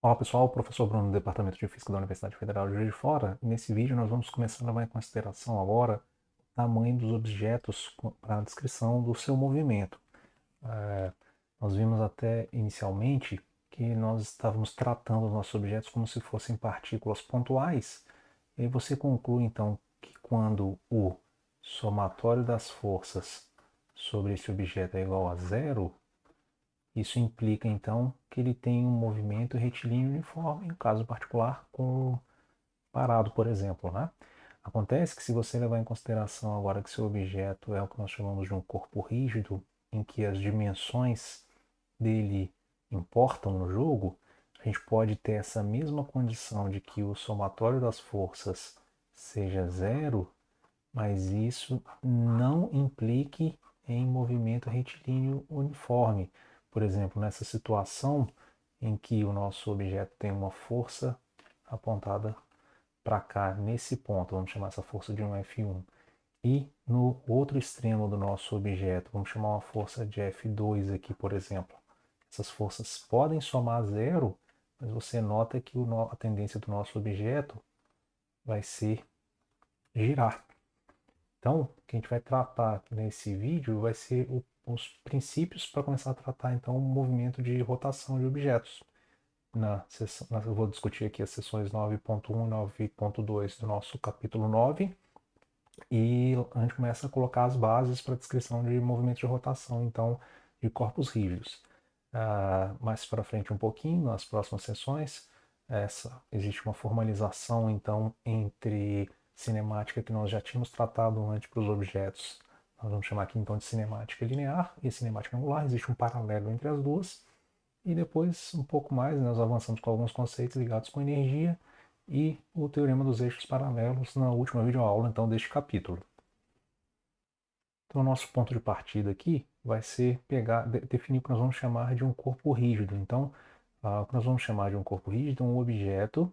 Olá pessoal, professor Bruno do Departamento de Física da Universidade Federal de Juiz de Fora. Nesse vídeo nós vamos começar a levar em consideração agora o tamanho dos objetos para a descrição do seu movimento. Nós vimos até inicialmente que nós estávamos tratando os nossos objetos como se fossem partículas pontuais, e aí você conclui então que quando o somatório das forças sobre esse objeto é igual a zero, isso implica, então, que ele tem um movimento retilíneo uniforme, no caso particular, com parado, por exemplo, né? Acontece que se você levar em consideração agora que seu objeto é o que nós chamamos de um corpo rígido, em que as dimensões dele importam no jogo, a gente pode ter essa mesma condição de que o somatório das forças seja zero, mas isso não implique em movimento retilíneo uniforme. Por exemplo, nessa situação em que o nosso objeto tem uma força apontada para cá, nesse ponto, vamos chamar essa força de um F1, e no outro extremo do nosso objeto, vamos chamar uma força de F2 aqui, por exemplo. Essas forças podem somar zero, mas você nota que a tendência do nosso objeto vai ser girar. Então, o que a gente vai tratar nesse vídeo vai ser os princípios para começar a tratar então o movimento de rotação de objetos. Eu vou discutir aqui as seções 9.1 e 9.2 do nosso capítulo 9 e a gente começa a colocar as bases para a descrição de movimento de rotação, então, de corpos rígidos. Mais para frente um pouquinho, nas próximas sessões, existe uma formalização então entre cinemática que nós já tínhamos tratado antes para os objetos. Nós vamos chamar aqui então de cinemática linear e cinemática angular. Existe um paralelo entre as duas. E depois, um pouco mais, nós avançamos com alguns conceitos ligados com energia e o teorema dos eixos paralelos na última videoaula então deste capítulo. Então, o nosso ponto de partida aqui vai ser definir o que nós vamos chamar de um corpo rígido. Então, o que nós vamos chamar de um corpo rígido é um objeto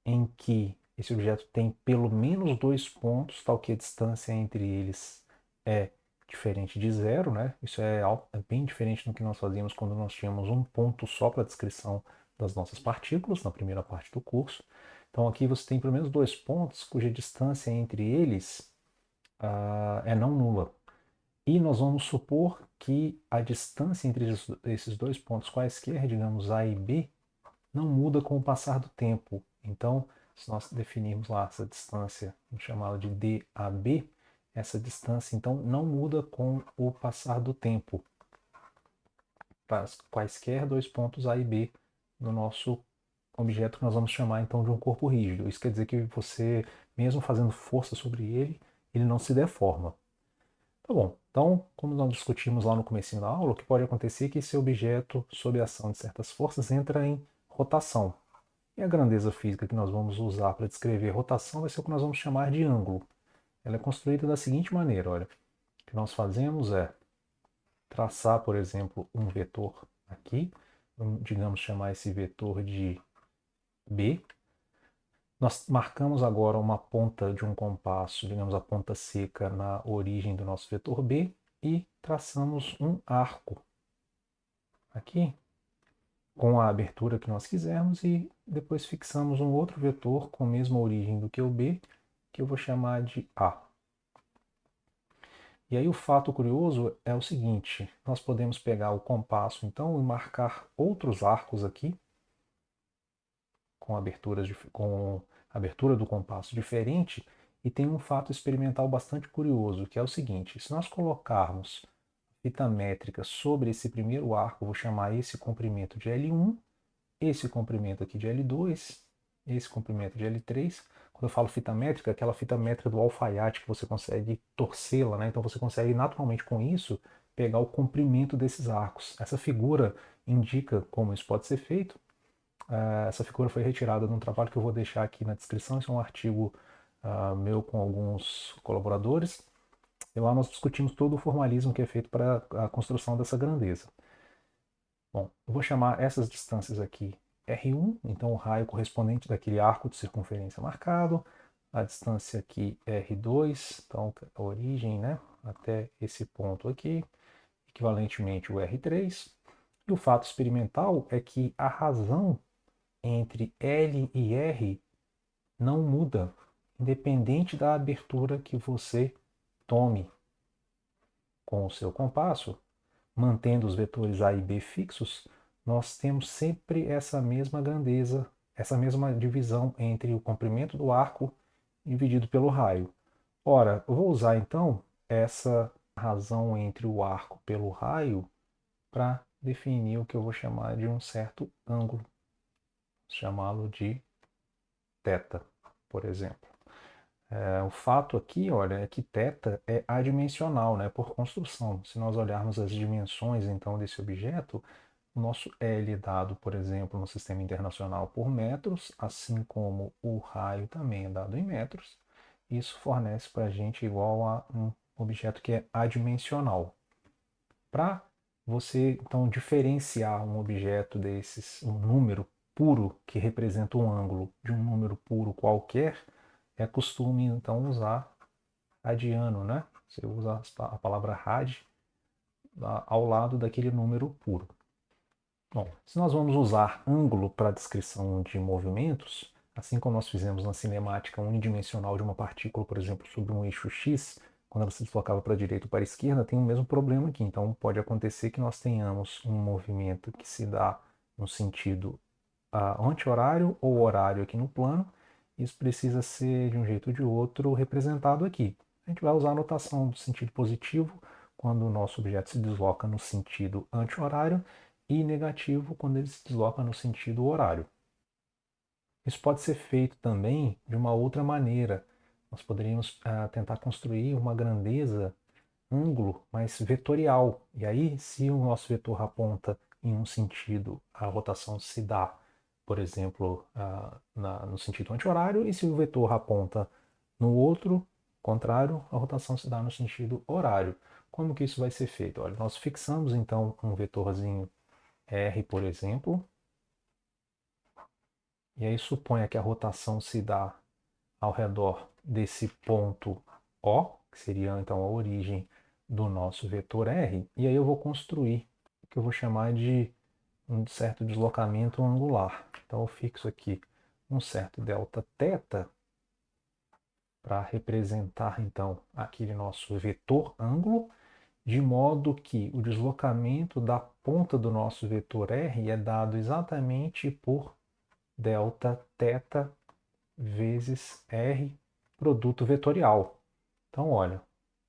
em que esse objeto tem pelo menos dois pontos, tal que a distância entre eles é diferente de zero, né? Isso é bem diferente do que nós fazíamos quando nós tínhamos um ponto só para a descrição das nossas partículas, na primeira parte do curso. Então, aqui você tem pelo menos dois pontos cuja distância entre eles é não nula. E nós vamos supor que a distância entre esses dois pontos quaisquer, digamos A e B, não muda com o passar do tempo. Então, se nós definirmos lá essa distância, vamos chamá-la de DAB, essa distância então não muda com o passar do tempo para quaisquer dois pontos A e B no nosso objeto que nós vamos chamar então de um corpo rígido. Isso quer dizer que você, mesmo fazendo força sobre ele, ele não se deforma. Tá bom, então, como nós discutimos lá no comecinho da aula, o que pode acontecer é que esse objeto, sob a ação de certas forças, entra em rotação. E a grandeza física que nós vamos usar para descrever rotação vai ser o que nós vamos chamar de ângulo. Ela é construída da seguinte maneira, olha. O que nós fazemos é traçar, por exemplo, um vetor aqui, digamos chamar esse vetor de B. Nós marcamos agora uma ponta de um compasso, digamos a ponta seca, na origem do nosso vetor B e traçamos um arco aqui com a abertura que nós quisermos e depois fixamos um outro vetor com a mesma origem do que o B, que eu vou chamar de A. E aí o fato curioso é o seguinte, nós podemos pegar o compasso então e marcar outros arcos aqui com com abertura do compasso diferente, e tem um fato experimental bastante curioso, que é o seguinte, se nós colocarmos fita métrica sobre esse primeiro arco, vou chamar esse comprimento de L1, esse comprimento aqui de L2, esse comprimento de L3. Quando eu falo fita métrica, é aquela fita métrica do alfaiate que você consegue torcê-la, né? Então você consegue naturalmente com isso pegar o comprimento desses arcos. Essa figura indica como isso pode ser feito. Essa figura foi retirada de um trabalho que eu vou deixar aqui na descrição. Isso é um artigo meu com alguns colaboradores. E lá nós discutimos todo o formalismo que é feito para a construção dessa grandeza. Bom, eu vou chamar essas distâncias aqui R1, então o raio correspondente daquele arco de circunferência marcado, a distância aqui R2, então a origem, né, até esse ponto aqui, equivalentemente o R3. E o fato experimental é que a razão entre L e R não muda, independente da abertura que você tome com o seu compasso, mantendo os vetores A e B fixos, nós temos sempre essa mesma grandeza, essa mesma divisão entre o comprimento do arco dividido pelo raio. Ora, eu vou usar então essa razão entre o arco pelo raio para definir o que eu vou chamar de um certo ângulo, chamá-lo de θ, por exemplo. O fato aqui, olha, é que θ é adimensional, né, por construção. Se nós olharmos as dimensões, então, desse objeto, o nosso L é dado, por exemplo, no Sistema Internacional por metros, assim como o raio também é dado em metros. Isso fornece para a gente igual a um objeto que é adimensional. Para você, então, diferenciar um objeto desses, um número puro que representa um ângulo de um número puro qualquer, é costume, então, usar radiano, né? Você usa a palavra rad ao lado daquele número puro. Bom, se nós vamos usar ângulo para descrição de movimentos, assim como nós fizemos na cinemática unidimensional de uma partícula, por exemplo, sobre um eixo X, quando ela se deslocava para a direita ou para a esquerda, tem o mesmo problema aqui. Então, pode acontecer que nós tenhamos um movimento que se dá no sentido anti-horário ou horário aqui no plano. Isso precisa ser, de um jeito ou de outro, representado aqui. A gente vai usar a notação do sentido positivo quando o nosso objeto se desloca no sentido anti-horário e negativo quando ele se desloca no sentido horário. Isso pode ser feito também de uma outra maneira. Nós poderíamos tentar construir uma grandeza ângulo, mas vetorial. E aí, se o nosso vetor aponta em um sentido, a rotação se dá, por exemplo, no sentido anti-horário, e se o vetor aponta no outro, contrário, a rotação se dá no sentido horário. Como que isso vai ser feito? Olha, nós fixamos então um vetorzinho R, por exemplo, e aí suponha que a rotação se dá ao redor desse ponto O, que seria então a origem do nosso vetor R, e aí eu vou construir o que eu vou chamar de um certo deslocamento angular. Então eu fixo aqui um certo Δθ para representar então aquele nosso vetor ângulo, de modo que o deslocamento da ponta do nosso vetor R é dado exatamente por Δθ vezes R, produto vetorial. Então, olha,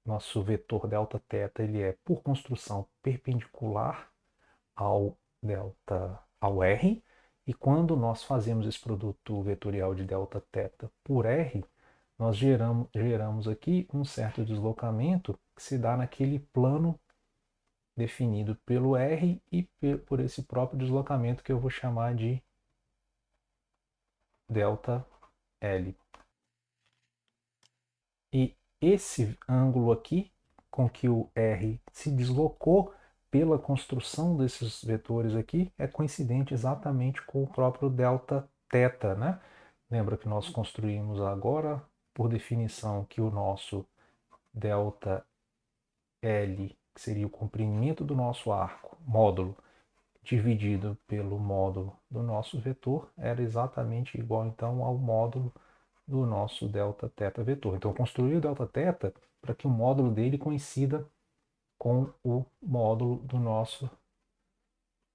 nosso vetor Δθ ele é, por construção, perpendicular ao ao R, e quando nós fazemos esse produto vetorial de Δθ por R, nós geramos aqui um certo deslocamento que se dá naquele plano definido pelo R e por esse próprio deslocamento que eu vou chamar de ΔL. E esse ângulo aqui, com que o R se deslocou pela construção desses vetores aqui, é coincidente exatamente com o próprio Δθ, né? Lembra que nós construímos agora, por definição, que o nosso ΔL, que seria o comprimento do nosso arco, módulo, dividido pelo módulo do nosso vetor, era exatamente igual então ao módulo do nosso Δθ vetor. Então, eu construí o Δθ para que o módulo dele coincida com o módulo do nosso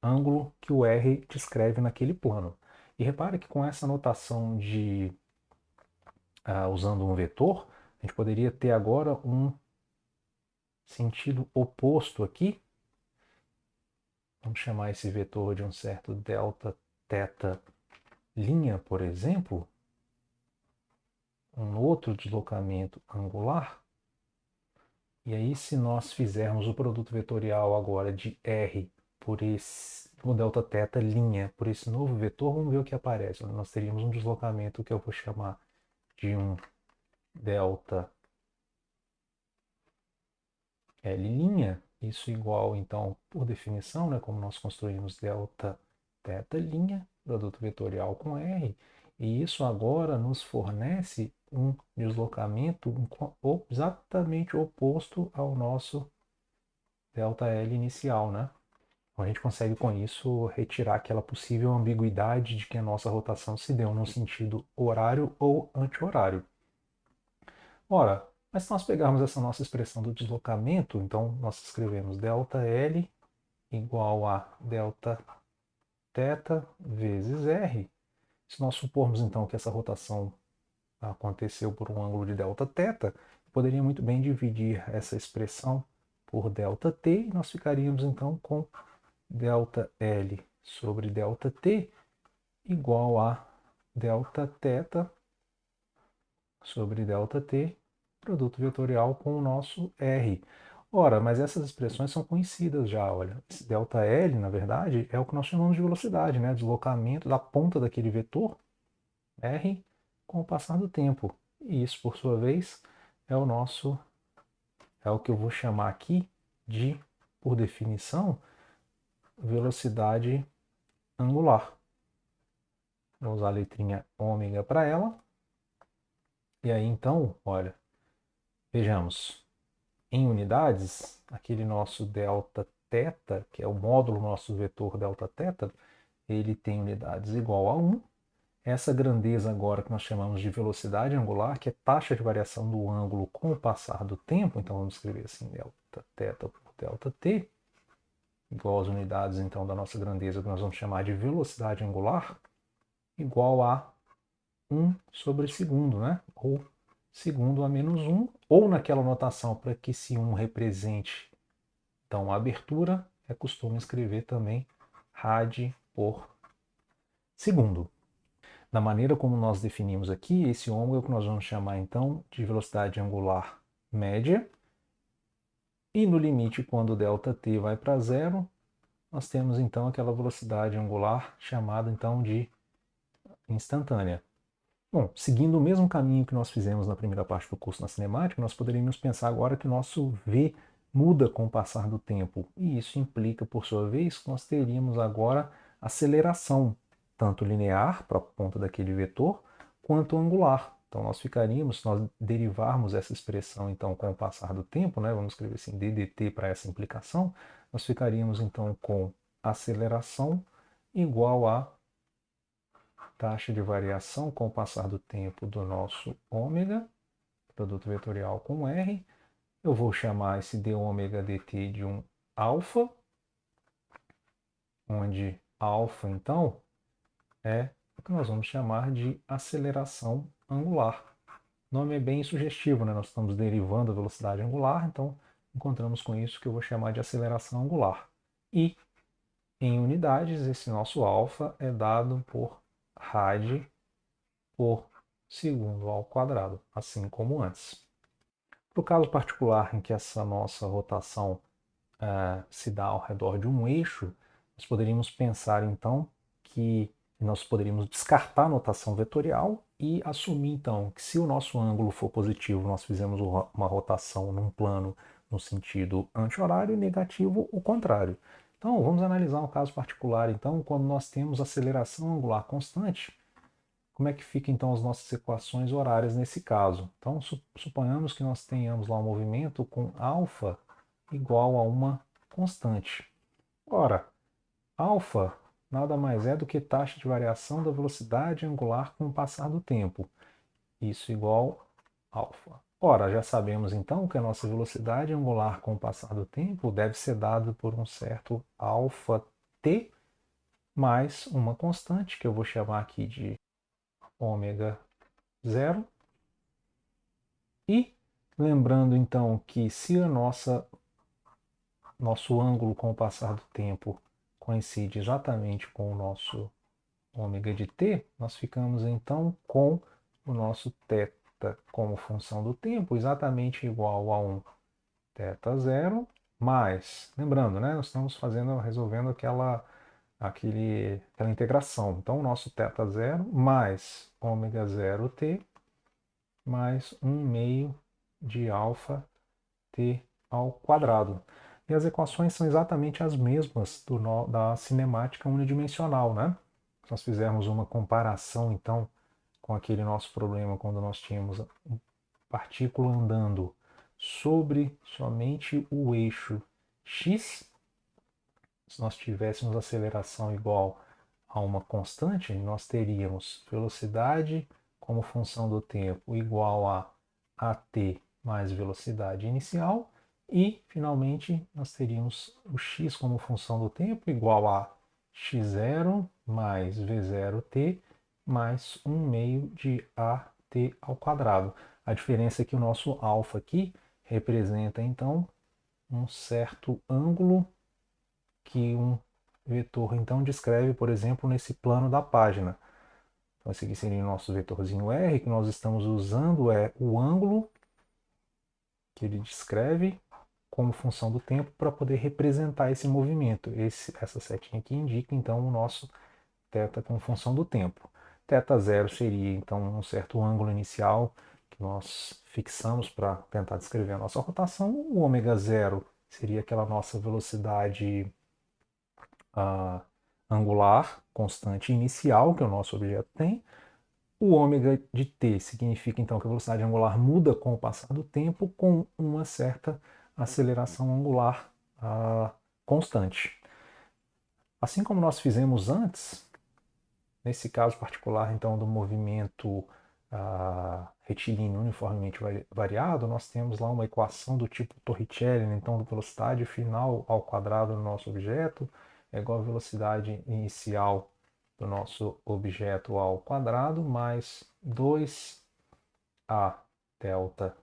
ângulo que o R descreve naquele plano. E repare que com essa notação de usando um vetor, a gente poderia ter agora um sentido oposto aqui. Vamos chamar esse vetor de um certo Δθ', por exemplo, um outro deslocamento angular. E aí, se nós fizermos o produto vetorial agora de R por esse, o Δθ', por esse novo vetor, vamos ver o que aparece. Nós teríamos um deslocamento que eu vou chamar de um ΔL', isso igual, então, por definição, né, como nós construímos Δθ', produto vetorial com R, e isso agora nos fornece um deslocamento exatamente oposto ao nosso ΔL inicial, né? Então a gente consegue com isso retirar aquela possível ambiguidade de que a nossa rotação se deu no sentido horário ou anti-horário. Ora, mas se nós pegarmos essa nossa expressão do deslocamento, então nós escrevemos ΔL igual a Δθ vezes R. Se nós supormos então que essa rotação aconteceu por um ângulo de Δθ, poderia muito bem dividir essa expressão por ΔT e nós ficaríamos então com ΔL sobre ΔT igual a Δθ sobre ΔT, produto vetorial com o nosso R. Ora, mas essas expressões são conhecidas já, olha. Esse ΔL, na verdade, é o que nós chamamos de velocidade, né? Deslocamento da ponta daquele vetor, R, com o passar do tempo. E isso, por sua vez, é o que eu vou chamar aqui de, por definição, velocidade angular. Vou usar a letrinha ômega para ela. E aí, então, olha, vejamos. Em unidades, aquele nosso Δθ, que é o módulo nosso vetor Δθ, ele tem unidades igual a 1. Essa grandeza agora que nós chamamos de velocidade angular, que é taxa de variação do ângulo com o passar do tempo, então vamos escrever assim, Δθ por ΔT, igual às unidades então da nossa grandeza que nós vamos chamar de velocidade angular, igual a 1 sobre segundo, né? Ou segundo a menos 1, ou naquela notação para que esse 1 represente então a abertura, é costume escrever também rad por segundo. Da maneira como nós definimos aqui, esse ômega é o que nós vamos chamar então de velocidade angular média, e no limite, quando ΔT vai para zero, nós temos então aquela velocidade angular chamada então de instantânea. Bom, seguindo o mesmo caminho que nós fizemos na primeira parte do curso na cinemática, nós poderíamos pensar agora que o nosso V muda com o passar do tempo. E isso implica, por sua vez, que nós teríamos agora aceleração, tanto linear, para a ponta daquele vetor, quanto angular. Então nós ficaríamos, se nós derivarmos essa expressão então com o passar do tempo, né, vamos escrever assim ddt para essa implicação, nós ficaríamos então com aceleração igual a taxa de variação com o passar do tempo do nosso ômega, produto vetorial com R. Eu vou chamar esse d ômega dt de um alfa, onde alfa, então, é o que nós vamos chamar de aceleração angular. O nome é bem sugestivo, né? Nós estamos derivando a velocidade angular, então encontramos com isso que eu vou chamar de aceleração angular. E, em unidades, esse nosso alfa é dado por rad por segundo ao quadrado, assim como antes. Para o caso particular em que essa nossa rotação se dá ao redor de um eixo, nós poderíamos pensar então que nós poderíamos descartar a notação vetorial e assumir então que se o nosso ângulo for positivo, nós fizemos uma rotação num plano no sentido anti-horário e negativo o contrário. Então vamos analisar um caso particular então quando nós temos aceleração angular constante. Como é que fica então as nossas equações horárias nesse caso? Então, suponhamos que nós tenhamos lá um movimento com alfa igual a uma constante. Ora, alfa nada mais é do que taxa de variação da velocidade angular com o passar do tempo. Isso igual alfa. Ora, já sabemos então que a nossa velocidade angular com o passar do tempo deve ser dada por um certo alfa t mais uma constante, que eu vou chamar aqui de ômega zero. E lembrando então que se nosso ângulo com o passar do tempo coincide exatamente com o nosso ômega de t, nós ficamos então com o nosso θ como função do tempo exatamente igual a um θ0 mais, lembrando, né, nós estamos resolvendo aquela integração. Então, o nosso θ0 mais ômega 0t mais 1 meio de alfa t ao quadrado. E as equações são exatamente as mesmas da cinemática unidimensional, né? Se nós fizermos uma comparação, então, com aquele nosso problema quando nós tínhamos uma partícula andando sobre somente o eixo x, se nós tivéssemos aceleração igual a uma constante, nós teríamos velocidade como função do tempo igual a at mais velocidade inicial, e, finalmente, nós teríamos o x como função do tempo igual a x0 mais v0t mais 1 meio de at ao quadrado. A diferença é que o nosso alfa aqui representa, então, um certo ângulo que um vetor, então, descreve, por exemplo, nesse plano da página. Então, esse aqui seria o nosso vetorzinho R, que nós estamos usando é o ângulo que ele descreve como função do tempo para poder representar esse movimento. Essa setinha aqui indica, então, o nosso θ como função do tempo. θ0 seria, então, um certo ângulo inicial que nós fixamos para tentar descrever a nossa rotação. O ω0 seria aquela nossa velocidade angular constante inicial que o nosso objeto tem. O ômega de t significa então que a velocidade angular muda com o passar do tempo com uma certa aceleração angular constante. Assim como nós fizemos antes, nesse caso particular então do movimento retilíneo uniformemente variado, nós temos lá uma equação do tipo Torricelli, então a velocidade final ao quadrado do nosso objeto é igual à velocidade inicial do nosso objeto ao quadrado mais 2a delta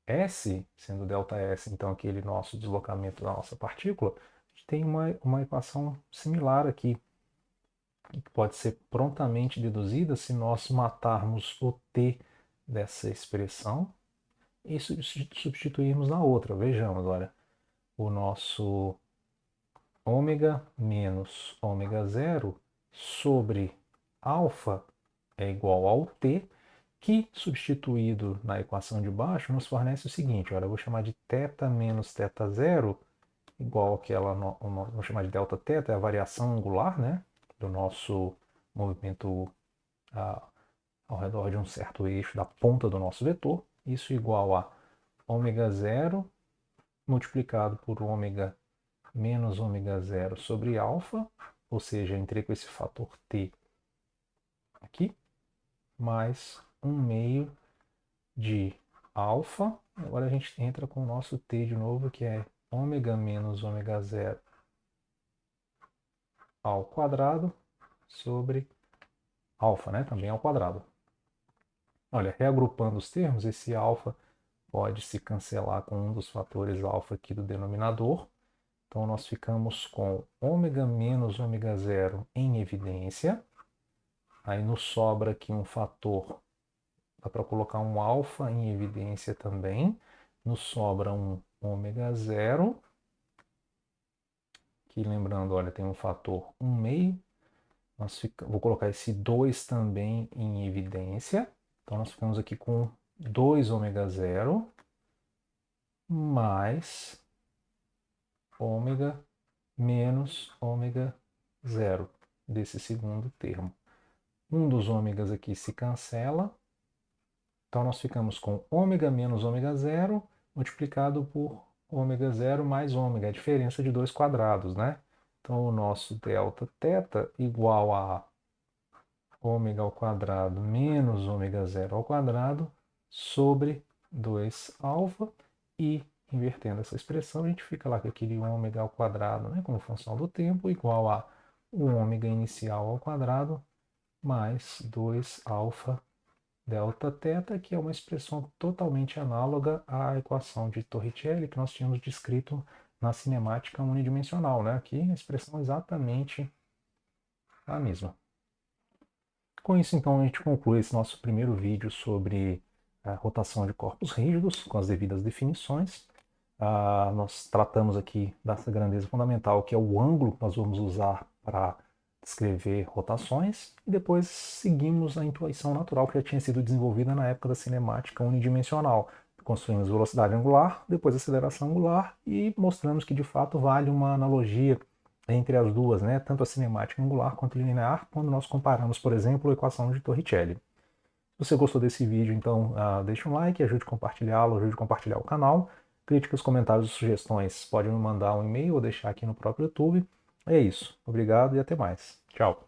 S, sendo delta S então aquele nosso deslocamento da nossa partícula. A gente tem uma equação similar aqui, que pode ser prontamente deduzida se nós matarmos o t dessa expressão e substituirmos na outra. Vejamos, olha, o nosso ômega menos ω0 sobre alfa é igual ao t, que, substituído na equação de baixo, nos fornece o seguinte, olha, eu vou chamar de θ menos θ0 igual àquela, vou chamar de delta θ, é a variação angular, né, do nosso movimento ao redor de um certo eixo da ponta do nosso vetor. Isso igual a ω0 multiplicado por ômega menos ω0 sobre alfa, ou seja, entrei com esse fator t aqui, mais 1 meio de alfa. Agora a gente entra com o nosso t de novo, que é ômega menos ω0 ao quadrado sobre alfa, né? Também ao quadrado. Olha, reagrupando os termos, esse alfa pode se cancelar com um dos fatores alfa aqui do denominador. Então nós ficamos com ômega menos ω0 em evidência. Aí nos sobra aqui um fator, dá para colocar um alfa em evidência também. Nos sobra um ω0, que lembrando, olha, tem um fator 1 meio. Vou colocar esse 2 também em evidência. Então nós ficamos aqui com 2ω0 mais ômega menos ω0 desse segundo termo. Um dos ômegas aqui se cancela. Então nós ficamos com ômega menos ω0 multiplicado por ω0 mais ômega, a diferença de dois quadrados, né? Então o nosso delta θ igual a ômega ao quadrado menos ω0 ao quadrado sobre 2α, e invertendo essa expressão a gente fica lá com aquele ômega ao quadrado, né, como função do tempo, igual a o ômega inicial ao quadrado mais 2α delta θ, que é uma expressão totalmente análoga à equação de Torricelli que nós tínhamos descrito na cinemática unidimensional, né? Aqui a expressão é exatamente a mesma. Com isso, então, a gente conclui esse nosso primeiro vídeo sobre a rotação de corpos rígidos, com as devidas definições. Nós tratamos aqui dessa grandeza fundamental, que é o ângulo que nós vamos usar para descrever rotações, e depois seguimos a intuição natural que já tinha sido desenvolvida na época da cinemática unidimensional. Construímos velocidade angular, depois aceleração angular, e mostramos que de fato vale uma analogia entre as duas, né? Tanto a cinemática angular quanto linear, quando nós comparamos, por exemplo, a equação de Torricelli. Se você gostou desse vídeo, então deixe um like, ajude a compartilhá-lo, ajude a compartilhar o canal. Críticas, comentários e sugestões, pode me mandar um e-mail ou deixar aqui no próprio YouTube. É isso. Obrigado e até mais. Tchau.